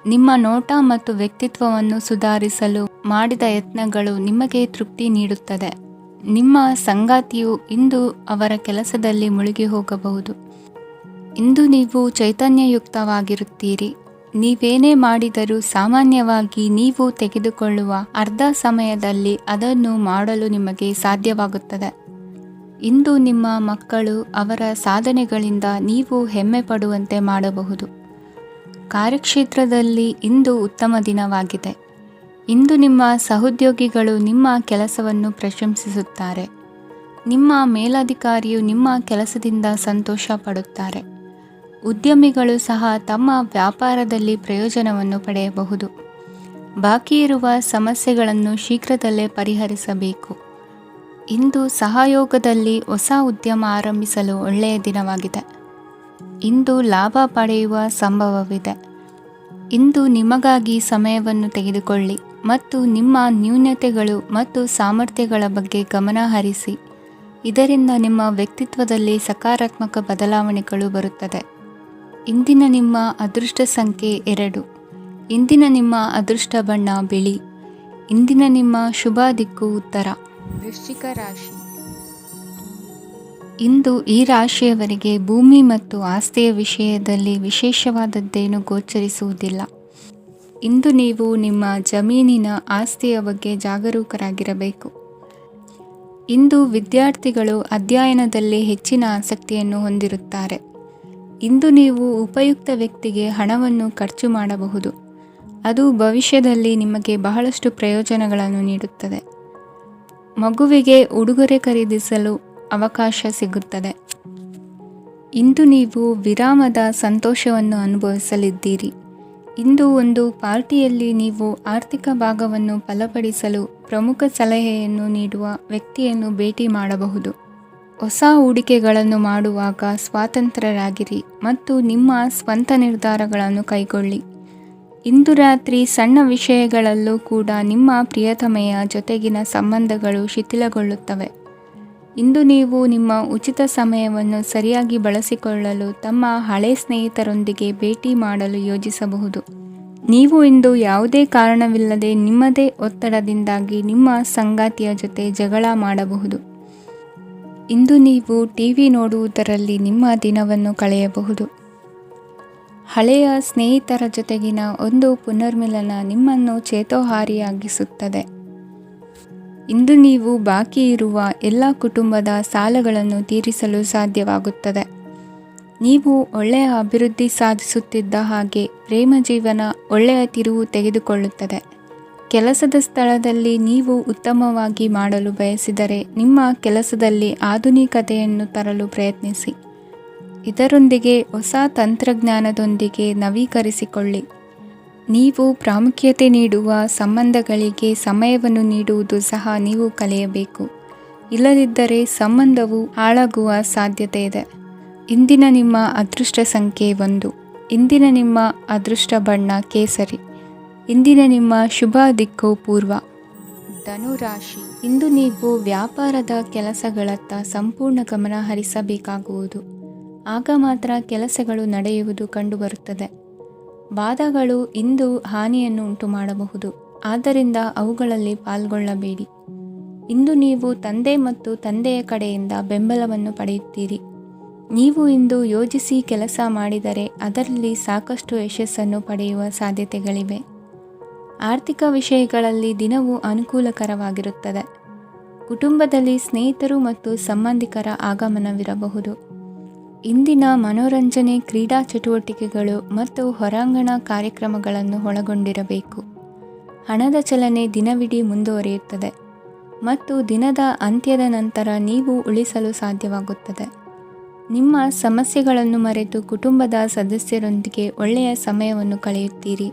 ನಿಮ್ಮ ನೋಟ ಮತ್ತು ವ್ಯಕ್ತಿತ್ವವನ್ನು ಸುಧಾರಿಸಲು ಮಾಡಿದ ಯತ್ನಗಳು ನಿಮಗೆ ತೃಪ್ತಿ ನೀಡುತ್ತದೆ. ನಿಮ್ಮ ಸಂಗಾತಿಯು ಇಂದು ಅವರ ಕೆಲಸದಲ್ಲಿ ಮುಳುಗಿ ಹೋಗಬಹುದು. ಇಂದು ನೀವು ಚೈತನ್ಯಯುಕ್ತವಾಗಿರುತ್ತೀರಿ. ನೀವೇನೇ ಮಾಡಿದರೂ ಸಾಮಾನ್ಯವಾಗಿ ನೀವು ತೆಗೆದುಕೊಳ್ಳುವ ಅರ್ಧ ಸಮಯದಲ್ಲಿ ಅದನ್ನು ಮಾಡಲು ನಿಮಗೆ ಸಾಧ್ಯವಾಗುತ್ತದೆ. ಇಂದು ನಿಮ್ಮ ಮಕ್ಕಳು ಅವರ ಸಾಧನೆಗಳಿಂದ ನೀವು ಹೆಮ್ಮೆ ಪಡುವಂತೆ ಮಾಡಬಹುದು. ಕಾರ್ಯಕ್ಷೇತ್ರದಲ್ಲಿ ಇಂದು ಉತ್ತಮ ದಿನವಾಗಿದೆ. ಇಂದು ನಿಮ್ಮ ಸಹೋದ್ಯೋಗಿಗಳು ನಿಮ್ಮ ಕೆಲಸವನ್ನು ಪ್ರಶಂಸಿಸುತ್ತಾರೆ. ನಿಮ್ಮ ಮೇಲಧಿಕಾರಿಯು ನಿಮ್ಮ ಕೆಲಸದಿಂದ ಸಂತೋಷ ಪಡುತ್ತಾರೆ. ಉದ್ಯಮಿಗಳು ಸಹ ತಮ್ಮ ವ್ಯಾಪಾರದಲ್ಲಿ ಪ್ರಯೋಜನವನ್ನು ಪಡೆಯಬಹುದು. ಬಾಕಿ ಇರುವ ಸಮಸ್ಯೆಗಳನ್ನು ಶೀಘ್ರದಲ್ಲೇ ಪರಿಹರಿಸಬೇಕು. ಇಂದು ಸಹಯೋಗದಲ್ಲಿ ಹೊಸ ಉದ್ಯಮ ಆರಂಭಿಸಲು ಒಳ್ಳೆಯ ದಿನವಾಗಿದೆ. ಇಂದು ಲಾಭ ಪಡೆಯುವ ಸಂಭವವಿದೆ. ಇಂದು ನಿಮಗಾಗಿ ಸಮಯವನ್ನು ತೆಗೆದುಕೊಳ್ಳಿ ಮತ್ತು ನಿಮ್ಮ ನ್ಯೂನತೆಗಳು ಮತ್ತು ಸಾಮರ್ಥ್ಯಗಳ ಬಗ್ಗೆ ಗಮನ ಹರಿಸಿ. ಇದರಿಂದ ನಿಮ್ಮ ವ್ಯಕ್ತಿತ್ವದಲ್ಲಿ ಸಕಾರಾತ್ಮಕ ಬದಲಾವಣೆಗಳು ಬರುತ್ತದೆ. ಇಂದಿನ ನಿಮ್ಮ ಅದೃಷ್ಟ ಸಂಖ್ಯೆ 2. ಇಂದಿನ ನಿಮ್ಮ ಅದೃಷ್ಟ ಬಣ್ಣ ಬಿಳಿ. ಇಂದಿನ ನಿಮ್ಮ ಶುಭ ದಿಕ್ಕು ಉತ್ತರ. ವೃಶ್ಚಿಕ ರಾಶಿ. ಇಂದು ಈ ರಾಶಿಯವರಿಗೆ ಭೂಮಿ ಮತ್ತು ಆಸ್ತಿಯ ವಿಷಯದಲ್ಲಿ ವಿಶೇಷವಾದದ್ದೇನು ಗೋಚರಿಸುವುದಿಲ್ಲ. ಇಂದು ನೀವು ನಿಮ್ಮ ಜಮೀನಿನ ಆಸ್ತಿಯ ಬಗ್ಗೆ ಜಾಗರೂಕರಾಗಿರಬೇಕು. ಇಂದು ವಿದ್ಯಾರ್ಥಿಗಳು ಅಧ್ಯಯನದಲ್ಲಿ ಹೆಚ್ಚಿನ ಆಸಕ್ತಿಯನ್ನು ಹೊಂದಿರುತ್ತಾರೆ. ಇಂದು ನೀವು ಉಪಯುಕ್ತ ವ್ಯಕ್ತಿಗೆ ಹಣವನ್ನು ಖರ್ಚು ಮಾಡಬಹುದು. ಅದು ಭವಿಷ್ಯದಲ್ಲಿ ನಿಮಗೆ ಬಹಳಷ್ಟು ಪ್ರಯೋಜನಗಳನ್ನು ನೀಡುತ್ತದೆ. ಮಗುವಿಗೆ ಉಡುಗೊರೆ ಖರೀದಿಸಲು ಅವಕಾಶ ಸಿಗುತ್ತದೆ. ಇಂದು ನೀವು ವಿರಾಮದ ಸಂತೋಷವನ್ನು ಅನುಭವಿಸಲಿದ್ದೀರಿ. ಇಂದು ಒಂದು ಪಾರ್ಟಿಯಲ್ಲಿ ನೀವು ಆರ್ಥಿಕ ಭಾಗವನ್ನು ಬಲಪಡಿಸಲು ಪ್ರಮುಖ ಸಲಹೆಯನ್ನು ನೀಡುವ ವ್ಯಕ್ತಿಯನ್ನು ಭೇಟಿ ಮಾಡಬಹುದು. ಹೊಸ ಹೂಡಿಕೆಗಳನ್ನು ಮಾಡುವಾಗ ಸ್ವತಂತ್ರರಾಗಿರಿ ಮತ್ತು ನಿಮ್ಮ ಸ್ವಂತ ನಿರ್ಧಾರಗಳನ್ನು ಕೈಗೊಳ್ಳಿ. ಇಂದು ರಾತ್ರಿ ಸಣ್ಣ ವಿಷಯಗಳಲ್ಲೂ ಕೂಡ ನಿಮ್ಮ ಪ್ರಿಯತಮೆಯ ಜೊತೆಗಿನ ಸಂಬಂಧಗಳು ಶಿಥಿಲಗೊಳ್ಳುತ್ತವೆ. ಇಂದು ನೀವು ನಿಮ್ಮ ಉಚಿತ ಸಮಯವನ್ನು ಸರಿಯಾಗಿ ಬಳಸಿಕೊಳ್ಳಲು ತಮ್ಮ ಹಳೆ ಸ್ನೇಹಿತರೊಂದಿಗೆ ಭೇಟಿ ಮಾಡಲು ಯೋಜಿಸಬಹುದು. ನೀವು ಇಂದು ಯಾವುದೇ ಕಾರಣವಿಲ್ಲದೆ ನಿಮ್ಮದೇ ಒತ್ತಡದಿಂದಾಗಿ ನಿಮ್ಮ ಸಂಗಾತಿಯ ಜೊತೆ ಜಗಳ ಮಾಡಬಹುದು. ಇಂದು ನೀವು ಟಿವಿ ನೋಡುವುದರಲ್ಲಿ ನಿಮ್ಮ ದಿನವನ್ನು ಕಳೆಯಬಹುದು. ಹಳೆಯ ಸ್ನೇಹಿತರ ಜೊತೆಗಿನ ಒಂದು ಪುನರ್ಮಿಲನ ನಿಮ್ಮನ್ನು ಚೇತೋಹಾರಿಯಾಗಿಸುತ್ತದೆ. ಇಂದು ನೀವು ಬಾಕಿ ಇರುವ ಎಲ್ಲ ಕುಟುಂಬದ ಸಾಲಗಳನ್ನು ತೀರಿಸಲು ಸಾಧ್ಯವಾಗುತ್ತದೆ. ನೀವು ಒಳ್ಳೆಯ ಅಭಿವೃದ್ಧಿ ಸಾಧಿಸುತ್ತಿದ್ದ ಹಾಗೆ ಪ್ರೇಮ ಜೀವನ ಒಳ್ಳೆಯ ತಿರುವು ತೆಗೆದುಕೊಳ್ಳುತ್ತದೆ. ಕೆಲಸದ ಸ್ಥಳದಲ್ಲಿ ನೀವು ಉತ್ತಮವಾಗಿ ಮಾಡಲು ಬಯಸಿದರೆ ನಿಮ್ಮ ಕೆಲಸದಲ್ಲಿ ಆಧುನಿಕತೆಯನ್ನು ತರಲು ಪ್ರಯತ್ನಿಸಿ. ಇದರೊಂದಿಗೆ ಹೊಸ ತಂತ್ರಜ್ಞಾನದೊಂದಿಗೆ ನವೀಕರಿಸಿಕೊಳ್ಳಿ. ನೀವು ಪ್ರಾಮುಖ್ಯತೆ ನೀಡುವ ಸಂಬಂಧಗಳಿಗೆ ಸಮಯವನ್ನು ನೀಡುವುದು ಸಹ ನೀವು ಕಲಿಯಬೇಕು. ಇಲ್ಲದಿದ್ದರೆ ಸಂಬಂಧವು ಹಾಳಾಗುವ ಸಾಧ್ಯತೆ ಇದೆ. ಇಂದಿನ ನಿಮ್ಮ ಅದೃಷ್ಟ ಸಂಖ್ಯೆ 1. ಇಂದಿನ ನಿಮ್ಮ ಅದೃಷ್ಟ ಬಣ್ಣ ಕೇಸರಿ. ಇಂದಿನ ನಿಮ್ಮ ಶುಭ ದಿಕ್ಕು ಪೂರ್ವ. ಧನುರಾಶಿ. ಇಂದು ನೀವು ವ್ಯಾಪಾರದ ಕೆಲಸಗಳತ್ತ ಸಂಪೂರ್ಣ ಗಮನ ಹರಿಸಬೇಕಾಗುವುದು. ಆಗ ಮಾತ್ರ ಕೆಲಸಗಳು ನಡೆಯುವುದು ಕಂಡುಬರುತ್ತದೆ. ವಾದಗಳು ಇಂದು ಹಾನಿಯನ್ನು ಉಂಟು ಮಾಡಬಹುದು, ಆದ್ದರಿಂದ ಅವುಗಳಲ್ಲಿ ಪಾಲ್ಗೊಳ್ಳಬೇಡಿ. ಇಂದು ನೀವು ತಂದೆ ಮತ್ತು ತಂದೆಯ ಕಡೆಯಿಂದ ಬೆಂಬಲವನ್ನು ಪಡೆಯುತ್ತೀರಿ. ನೀವು ಇಂದು ಯೋಜಿಸಿ ಕೆಲಸ ಮಾಡಿದರೆ ಅದರಲ್ಲಿ ಸಾಕಷ್ಟು ಯಶಸ್ಸನ್ನು ಪಡೆಯುವ ಸಾಧ್ಯತೆಗಳಿವೆ. ಆರ್ಥಿಕ ವಿಷಯಗಳಲ್ಲಿ ದಿನವು ಅನುಕೂಲಕರವಾಗಿರುತ್ತದೆ. ಕುಟುಂಬದಲ್ಲಿ ಸ್ನೇಹಿತರು ಮತ್ತು ಸಂಬಂಧಿಕರ ಆಗಮನವಿರಬಹುದು. ಇಂದಿನ ಮನೋರಂಜನೆ ಕ್ರೀಡಾ ಚಟುವಟಿಕೆಗಳು ಮತ್ತು ಹೊರಾಂಗಣ ಕಾರ್ಯಕ್ರಮಗಳನ್ನು ಒಳಗೊಂಡಿರಬೇಕು. ಹಣದ ಚಲನೆ ದಿನವಿಡೀ ಮುಂದುವರಿಯುತ್ತದೆ ಮತ್ತು ದಿನದ ಅಂತ್ಯದ ನಂತರ ನೀವು ಉಳಿಸಲು ಸಾಧ್ಯವಾಗುತ್ತದೆ. ನಿಮ್ಮ ಸಮಸ್ಯೆಗಳನ್ನು ಮರೆತು ಕುಟುಂಬದ ಸದಸ್ಯರೊಂದಿಗೆ ಒಳ್ಳೆಯ ಸಮಯವನ್ನು ಕಳೆಯುತ್ತೀರಿ.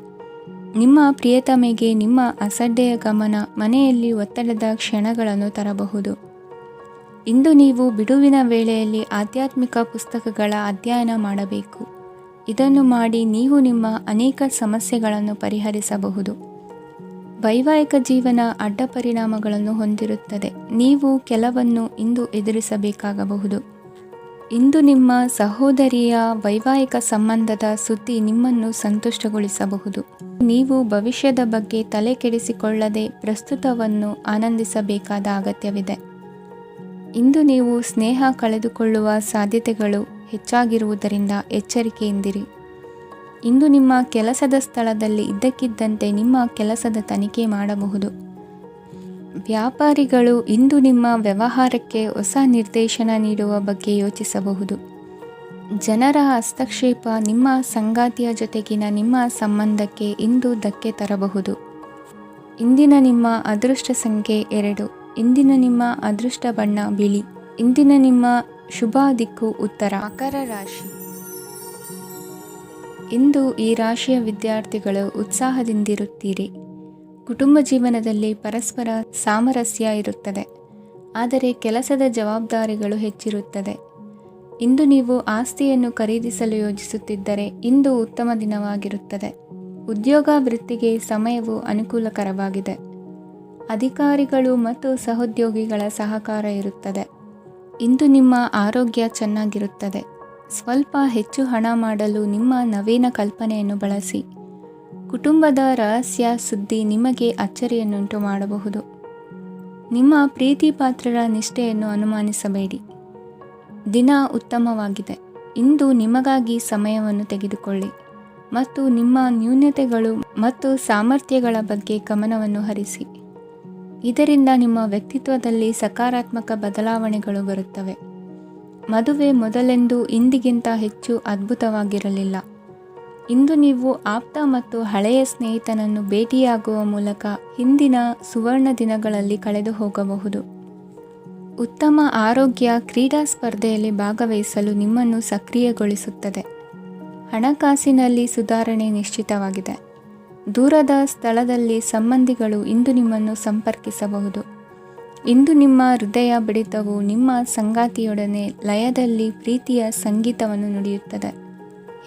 ನಿಮ್ಮ ಪ್ರಿಯತಮೆಗೆ ನಿಮ್ಮ ಅಸಡ್ಡೆಯ ಗಮನ ಮನೆಯಲ್ಲಿ ಒತ್ತಡದ ಕ್ಷಣಗಳನ್ನು ತರಬಹುದು. ಇಂದು ನೀವು ಬಿಡುವಿನ ವೇಳೆಯಲ್ಲಿ ಆಧ್ಯಾತ್ಮಿಕ ಪುಸ್ತಕಗಳ ಅಧ್ಯಯನ ಮಾಡಬೇಕು. ಇದನ್ನು ಮಾಡಿ ನೀವು ನಿಮ್ಮ ಅನೇಕ ಸಮಸ್ಯೆಗಳನ್ನು ಪರಿಹರಿಸಬಹುದು. ವೈವಾಹಿಕ ಜೀವನ ಅಡ್ಡ ಪರಿಣಾಮಗಳನ್ನು ಹೊಂದಿರುತ್ತದೆ. ನೀವು ಕೆಲವನ್ನು ಇಂದು ಎದುರಿಸಬೇಕಾಗಬಹುದು. ಇಂದು ನಿಮ್ಮ ಸಹೋದರಿಯ ವೈವಾಹಿಕ ಸಂಬಂಧದ ಸುದ್ದಿ ನಿಮ್ಮನ್ನು ಸಂತುಷ್ಟಗೊಳಿಸಬಹುದು. ನೀವು ಭವಿಷ್ಯದ ಬಗ್ಗೆ ತಲೆ ಕೆಡಿಸಿಕೊಳ್ಳದೆ ಪ್ರಸ್ತುತವನ್ನು ಆನಂದಿಸಬೇಕಾದ ಅಗತ್ಯವಿದೆ. ಇಂದು ನೀವು ಸ್ನೇಹ ಕಳೆದುಕೊಳ್ಳುವ ಸಾಧ್ಯತೆಗಳು ಹೆಚ್ಚಾಗಿರುವುದರಿಂದ ಎಚ್ಚರಿಕೆಯಿಂದಿರಿ. ಇಂದು ನಿಮ್ಮ ಕೆಲಸದ ಸ್ಥಳದಲ್ಲಿ ಇದ್ದಕ್ಕಿದ್ದಂತೆ ನಿಮ್ಮ ಕೆಲಸದ ತನಿಖೆ ಮಾಡಬಹುದು. ವ್ಯಾಪಾರಿಗಳು ಇಂದು ನಿಮ್ಮ ವ್ಯವಹಾರಕ್ಕೆ ಹೊಸ ನಿರ್ದೇಶನ ನೀಡುವ ಬಗ್ಗೆ ಯೋಚಿಸಬಹುದು. ಜನರ ಹಸ್ತಕ್ಷೇಪ ನಿಮ್ಮ ಸಂಗಾತಿಯ ಜೊತೆಗಿನ ನಿಮ್ಮ ಸಂಬಂಧಕ್ಕೆ ಇಂದು ಧಕ್ಕೆ ತರಬಹುದು. ಇಂದಿನ ನಿಮ್ಮ ಅದೃಷ್ಟ ಸಂಖ್ಯೆ 2. ಇಂದಿನ ನಿಮ್ಮ ಅದೃಷ್ಟ ಬಣ್ಣ ಬಿಳಿ. ಇಂದಿನ ನಿಮ್ಮ ಶುಭ ದಿಕ್ಕು ಉತ್ತರ. ಮಕರ ರಾಶಿ. ಇಂದು ಈ ರಾಶಿಯ ವಿದ್ಯಾರ್ಥಿಗಳು ಉತ್ಸಾಹದಿಂದಿರುತ್ತೀರಿ. ಕುಟುಂಬ ಜೀವನದಲ್ಲಿ ಪರಸ್ಪರ ಸಾಮರಸ್ಯ ಇರುತ್ತದೆ, ಆದರೆ ಕೆಲಸದ ಜವಾಬ್ದಾರಿಗಳು ಹೆಚ್ಚಿರುತ್ತದೆ. ಇಂದು ನೀವು ಆಸ್ತಿಯನ್ನು ಖರೀದಿಸಲು ಯೋಜಿಸುತ್ತಿದ್ದರೆ ಇಂದು ಉತ್ತಮ ದಿನವಾಗಿರುತ್ತದೆ. ಉದ್ಯೋಗ ವೃತ್ತಿಗೆ ಸಮಯವು ಅನುಕೂಲಕರವಾಗಿದೆ. ಅಧಿಕಾರಿಗಳು ಮತ್ತು ಸಹೋದ್ಯೋಗಿಗಳ ಸಹಕಾರ ಇರುತ್ತದೆ. ಇಂದು ನಿಮ್ಮ ಆರೋಗ್ಯ ಚೆನ್ನಾಗಿರುತ್ತದೆ. ಸ್ವಲ್ಪ ಹೆಚ್ಚು ಹಣ ಮಾಡಲು ನಿಮ್ಮ ನವೀನ ಕಲ್ಪನೆಯನ್ನು ಬಳಸಿ. ಕುಟುಂಬದ ರಹಸ್ಯ ಸುದ್ದಿ ನಿಮಗೆ ಅಚ್ಚರಿಯನ್ನುಂಟು ಮಾಡಬಹುದು. ನಿಮ್ಮ ಪ್ರೀತಿ ಪಾತ್ರರ ನಿಷ್ಠೆಯನ್ನು ಅನುಮಾನಿಸಬೇಡಿ. ದಿನ ಉತ್ತಮವಾಗಿದೆ. ಇಂದು ನಿಮಗಾಗಿ ಸಮಯವನ್ನು ತೆಗೆದುಕೊಳ್ಳಿ ಮತ್ತು ನಿಮ್ಮ ನ್ಯೂನತೆಗಳು ಮತ್ತು ಸಾಮರ್ಥ್ಯಗಳ ಬಗ್ಗೆ ಗಮನವನ್ನು ಹರಿಸಿ. ಇದರಿಂದ ನಿಮ್ಮ ವ್ಯಕ್ತಿತ್ವದಲ್ಲಿ ಸಕಾರಾತ್ಮಕ ಬದಲಾವಣೆಗಳು ಬರುತ್ತವೆ. ಮದುವೆ ಮೊದಲೆಂದೂ ಇಂದಿಗಿಂತ ಹೆಚ್ಚು ಅದ್ಭುತವಾಗಿರಲಿಲ್ಲ. ಇಂದು ನೀವು ಆಪ್ತ ಮತ್ತು ಹಳೆಯ ಸ್ನೇಹಿತನನ್ನು ಭೇಟಿಯಾಗುವ ಮೂಲಕ ಹಿಂದಿನ ಸುವರ್ಣ ದಿನಗಳಲ್ಲಿ ಕಳೆದು ಹೋಗಬಹುದು. ಉತ್ತಮ ಆರೋಗ್ಯ ಕ್ರೀಡಾ ಸ್ಪರ್ಧೆಯಲ್ಲಿ ಭಾಗವಹಿಸಲು ನಿಮ್ಮನ್ನು ಸಕ್ರಿಯಗೊಳಿಸುತ್ತದೆ. ಹಣಕಾಸಿನಲ್ಲಿ ಸುಧಾರಣೆ ನಿಶ್ಚಿತವಾಗಿದೆ. ದೂರದ ಸ್ಥಳದಲ್ಲಿ ಸಂಬಂಧಿಗಳು ಇಂದು ನಿಮ್ಮನ್ನು ಸಂಪರ್ಕಿಸಬಹುದು. ಇಂದು ನಿಮ್ಮ ಹೃದಯ ಬಡಿತವು ನಿಮ್ಮ ಸಂಗಾತಿಯೊಡನೆ ಲಯದಲ್ಲಿ ಪ್ರೀತಿಯ ಸಂಗೀತವನ್ನು ನುಡಿಯುತ್ತದೆ.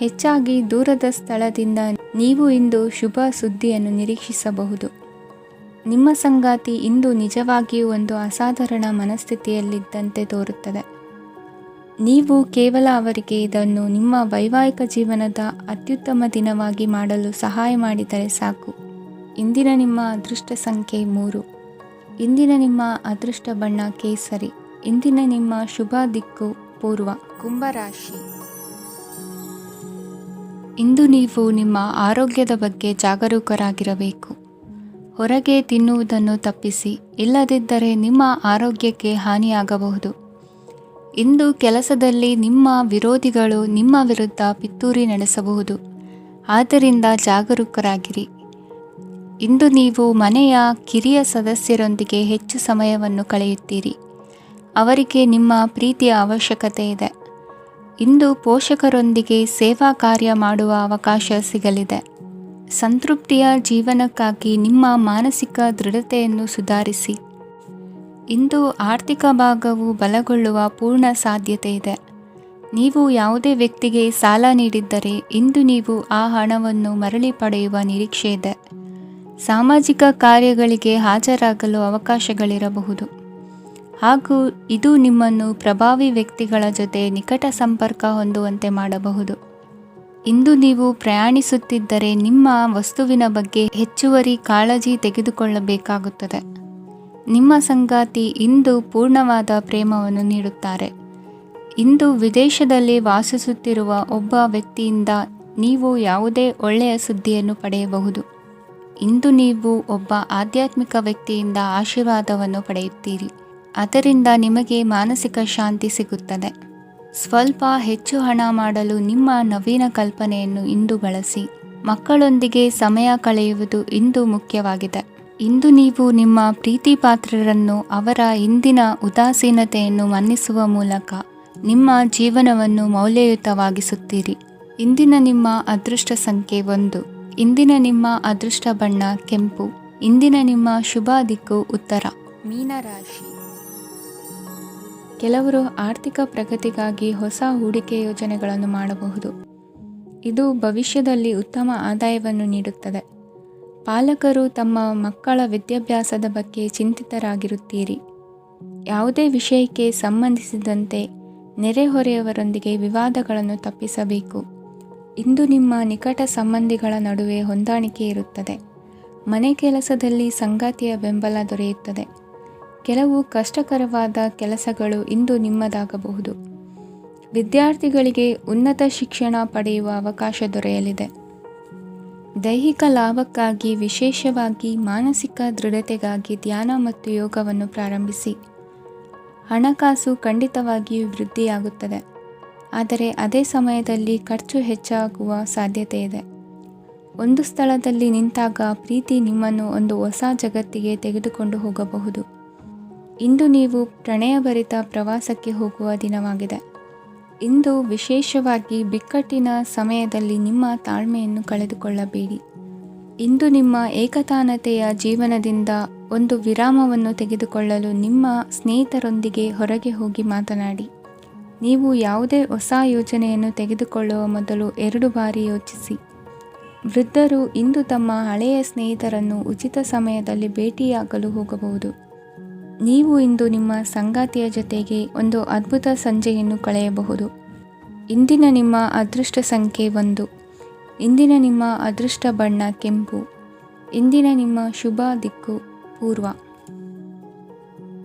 ಹೆಚ್ಚಾಗಿ ದೂರದ ಸ್ಥಳದಿಂದ ನೀವು ಇಂದು ಶುಭ ಸುದ್ದಿಯನ್ನು ನಿರೀಕ್ಷಿಸಬಹುದು. ನಿಮ್ಮ ಸಂಗಾತಿ ಇಂದು ನಿಜವಾಗಿಯೂ ಒಂದು ಅಸಾಧಾರಣ ಮನಸ್ಥಿತಿಯಲ್ಲಿದ್ದಂತೆ ತೋರುತ್ತದೆ. ನೀವು ಕೇವಲ ಅವರಿಗೆ ಇದನ್ನು ನಿಮ್ಮ ವೈವಾಹಿಕ ಜೀವನದ ಅತ್ಯುತ್ತಮ ದಿನವಾಗಿ ಮಾಡಲು ಸಹಾಯ ಮಾಡಿದರೆ ಸಾಕು. ಇಂದಿನ ನಿಮ್ಮ ಅದೃಷ್ಟ ಸಂಖ್ಯೆ 3. ಇಂದಿನ ನಿಮ್ಮ ಅದೃಷ್ಟ ಬಣ್ಣ ಕೇಸರಿ. ಇಂದಿನ ನಿಮ್ಮ ಶುಭ ದಿಕ್ಕು ಪೂರ್ವ. ಕುಂಭರಾಶಿ. ಇಂದು ನೀವು ನಿಮ್ಮ ಆರೋಗ್ಯದ ಬಗ್ಗೆ ಜಾಗರೂಕರಾಗಿರಬೇಕು. ಹೊರಗೆ ತಿನ್ನುವುದನ್ನು ತಪ್ಪಿಸಿ, ಇಲ್ಲದಿದ್ದರೆ ನಿಮ್ಮ ಆರೋಗ್ಯಕ್ಕೆ ಹಾನಿಯಾಗಬಹುದು. ಇಂದು ಕೆಲಸದಲ್ಲಿ ನಿಮ್ಮ ವಿರೋಧಿಗಳು ನಿಮ್ಮ ವಿರುದ್ಧ ಪಿತೂರಿ ನಡೆಸಬಹುದು. ಆದ್ದರಿಂದ ಜಾಗರೂಕರಾಗಿರಿ. ಇಂದು ನೀವು ಮನೆಯ ಕಿರಿಯ ಸದಸ್ಯರೊಂದಿಗೆ ಹೆಚ್ಚು ಸಮಯವನ್ನು ಕಳೆಯುತ್ತೀರಿ. ಅವರಿಗೆ ನಿಮ್ಮ ಪ್ರೀತಿಯ ಅವಶ್ಯಕತೆ ಇದೆ. ಇಂದು ಪೋಷಕರೊಂದಿಗೆ ಸೇವಾ ಕಾರ್ಯ ಮಾಡುವ ಅವಕಾಶ ಸಿಗಲಿದೆ. ಸಂತೃಪ್ತಿಯ ಜೀವನಕ್ಕಾಗಿ ನಿಮ್ಮ ಮಾನಸಿಕ ದೃಢತೆಯನ್ನು ಸುಧಾರಿಸಿ. ಇಂದು ಆರ್ಥಿಕ ಭಾಗವು ಬಲಗೊಳ್ಳುವ ಪೂರ್ಣ ಸಾಧ್ಯತೆ ಇದೆ. ನೀವು ಯಾವುದೇ ವ್ಯಕ್ತಿಗೆ ಸಾಲ ನೀಡಿದ್ದರೆ ಇಂದು ನೀವು ಆ ಹಣವನ್ನು ಮರಳಿ ಪಡೆಯುವ ನಿರೀಕ್ಷೆ ಇದೆ. ಸಾಮಾಜಿಕ ಕಾರ್ಯಗಳಿಗೆ ಹಾಜರಾಗಲು ಅವಕಾಶಗಳಿರಬಹುದು ಹಾಗೂ ಇದು ನಿಮ್ಮನ್ನು ಪ್ರಭಾವಿ ವ್ಯಕ್ತಿಗಳ ಜೊತೆ ನಿಕಟ ಸಂಪರ್ಕ ಹೊಂದುವಂತೆ ಮಾಡಬಹುದು. ಇಂದು ನೀವು ಪ್ರಯಾಣಿಸುತ್ತಿದ್ದರೆ ನಿಮ್ಮ ವಸ್ತುವಿನ ಬಗ್ಗೆ ಹೆಚ್ಚುವರಿ ಕಾಳಜಿ ತೆಗೆದುಕೊಳ್ಳಬೇಕಾಗುತ್ತದೆ. ನಿಮ್ಮ ಸಂಗಾತಿ ಇಂದು ಪೂರ್ಣವಾದ ಪ್ರೇಮವನ್ನು ನೀಡುತ್ತಾರೆ. ಇಂದು ವಿದೇಶದಲ್ಲಿ ವಾಸಿಸುತ್ತಿರುವ ಒಬ್ಬ ವ್ಯಕ್ತಿಯಿಂದ ನೀವು ಯಾವುದೇ ಒಳ್ಳೆಯ ಸುದ್ದಿಯನ್ನು ಪಡೆಯಬಹುದು. ಇಂದು ನೀವು ಒಬ್ಬ ಆಧ್ಯಾತ್ಮಿಕ ವ್ಯಕ್ತಿಯಿಂದ ಆಶೀರ್ವಾದವನ್ನು ಪಡೆಯುತ್ತೀರಿ. ಅದರಿಂದ ನಿಮಗೆ ಮಾನಸಿಕ ಶಾಂತಿ ಸಿಗುತ್ತದೆ. ಸ್ವಲ್ಪ ಹೆಚ್ಚು ಹಣ ಮಾಡಲು ನಿಮ್ಮ ನವೀನ ಕಲ್ಪನೆಯನ್ನು ಇಂದು ಬಳಸಿ. ಮಕ್ಕಳೊಂದಿಗೆ ಸಮಯ ಕಳೆಯುವುದು ಇಂದು ಮುಖ್ಯವಾಗಿದೆ. ಇಂದು ನೀವು ನಿಮ್ಮ ಪ್ರೀತಿ ಪಾತ್ರರನ್ನು ಅವರ ಇಂದಿನ ಉದಾಸೀನತೆಯನ್ನು ಮನ್ನಿಸುವ ಮೂಲಕ ನಿಮ್ಮ ಜೀವನವನ್ನು ಮೌಲ್ಯಯುತವಾಗಿಸುತ್ತೀರಿ. ಇಂದಿನ ನಿಮ್ಮ ಅದೃಷ್ಟ ಸಂಖ್ಯೆ 1. ಇಂದಿನ ನಿಮ್ಮ ಅದೃಷ್ಟ ಬಣ್ಣ ಕೆಂಪು. ಇಂದಿನ ನಿಮ್ಮ ಶುಭ ದಿಕ್ಕು ಉತ್ತರ. ಮೀನರಾಶಿ. ಕೆಲವರು ಆರ್ಥಿಕ ಪ್ರಗತಿಗಾಗಿ ಹೊಸ ಹೂಡಿಕೆ ಯೋಜನೆಗಳನ್ನು ಮಾಡಬಹುದು. ಇದು ಭವಿಷ್ಯದಲ್ಲಿ ಉತ್ತಮ ಆದಾಯವನ್ನು ನೀಡುತ್ತದೆ. ಪಾಲಕರು ತಮ್ಮ ಮಕ್ಕಳ ವಿದ್ಯಾಭ್ಯಾಸದ ಬಗ್ಗೆ ಚಿಂತಿತರಾಗಿರುತ್ತೀರಿ. ಯಾವುದೇ ವಿಷಯಕ್ಕೆ ಸಂಬಂಧಿಸಿದಂತೆ ನೆರೆಹೊರೆಯವರೊಂದಿಗೆ ವಿವಾದಗಳನ್ನು ತಪ್ಪಿಸಬೇಕು. ಇಂದು ನಿಮ್ಮ ನಿಕಟ ಸಂಬಂಧಿಗಳ ನಡುವೆ ಹೊಂದಾಣಿಕೆ ಇರುತ್ತದೆ. ಮನೆ ಕೆಲಸದಲ್ಲಿ ಸಂಗಾತಿಯ ಬೆಂಬಲ ದೊರೆಯುತ್ತದೆ. ಕೆಲವು ಕಷ್ಟಕರವಾದ ಕೆಲಸಗಳು ಇಂದು ನಿಮ್ಮದಾಗಬಹುದು. ವಿದ್ಯಾರ್ಥಿಗಳಿಗೆ ಉನ್ನತ ಶಿಕ್ಷಣ ಪಡೆಯುವ ಅವಕಾಶ ದೊರೆಯಲಿದೆ. ದೈಹಿಕ ಲಾಭಕ್ಕಾಗಿ, ವಿಶೇಷವಾಗಿ ಮಾನಸಿಕ ದೃಢತೆಗಾಗಿ ಧ್ಯಾನ ಮತ್ತು ಯೋಗವನ್ನು ಪ್ರಾರಂಭಿಸಿ. ಹಣಕಾಸು ಖಂಡಿತವಾಗಿಯೂ ವೃದ್ಧಿಯಾಗುತ್ತದೆ, ಆದರೆ ಅದೇ ಸಮಯದಲ್ಲಿ ಖರ್ಚು ಹೆಚ್ಚಾಗುವ ಸಾಧ್ಯತೆ ಇದೆ. ಒಂದು ಸ್ಥಳದಲ್ಲಿ ನಿಂತಾಗ ಪ್ರೀತಿ ನಿಮ್ಮನ್ನು ಒಂದು ಹೊಸ ಜಗತ್ತಿಗೆ ತೆಗೆದುಕೊಂಡು ಹೋಗಬಹುದು. ಇಂದು ನೀವು ಪ್ರಣಯಭರಿತ ಪ್ರವಾಸಕ್ಕೆ ಹೋಗುವ ದಿನವಾಗಿದೆ. ಇಂದು ವಿಶೇಷವಾಗಿ ಬಿಕ್ಕಟ್ಟಿನ ಸಮಯದಲ್ಲಿ ನಿಮ್ಮ ತಾಳ್ಮೆಯನ್ನು ಕಳೆದುಕೊಳ್ಳಬೇಡಿ. ಇಂದು ನಿಮ್ಮ ಏಕತಾನತೆಯ ಜೀವನದಿಂದ ಒಂದು ವಿರಾಮವನ್ನು ತೆಗೆದುಕೊಳ್ಳಲು ನಿಮ್ಮ ಸ್ನೇಹಿತರೊಂದಿಗೆ ಹೊರಗೆ ಹೋಗಿ ಮಾತನಾಡಿ. ನೀವು ಯಾವುದೇ ಹೊಸ ಯೋಜನೆಯನ್ನು ತೆಗೆದುಕೊಳ್ಳುವ ಮೊದಲು 2 ಬಾರಿ ಯೋಚಿಸಿ. ವೃದ್ಧರು ಇಂದು ತಮ್ಮ ಹಳೆಯ ಸ್ನೇಹಿತರನ್ನು ಉಚಿತ ಸಮಯದಲ್ಲಿ ಭೇಟಿಯಾಗಲು ಹೋಗಬಹುದು. ನೀವು ಇಂದು ನಿಮ್ಮ ಸಂಗಾತಿಯ ಜೊತೆಗೆ ಒಂದು ಅದ್ಭುತ ಸಂಜೆಯನ್ನು ಕಳೆಯಬಹುದು. ಇಂದಿನ ನಿಮ್ಮ ಅದೃಷ್ಟ ಸಂಖ್ಯೆ 1. ಇಂದಿನ ನಿಮ್ಮ ಅದೃಷ್ಟ ಬಣ್ಣ ಕೆಂಪು. ಇಂದಿನ ನಿಮ್ಮ ಶುಭ ದಿಕ್ಕು ಪೂರ್ವ.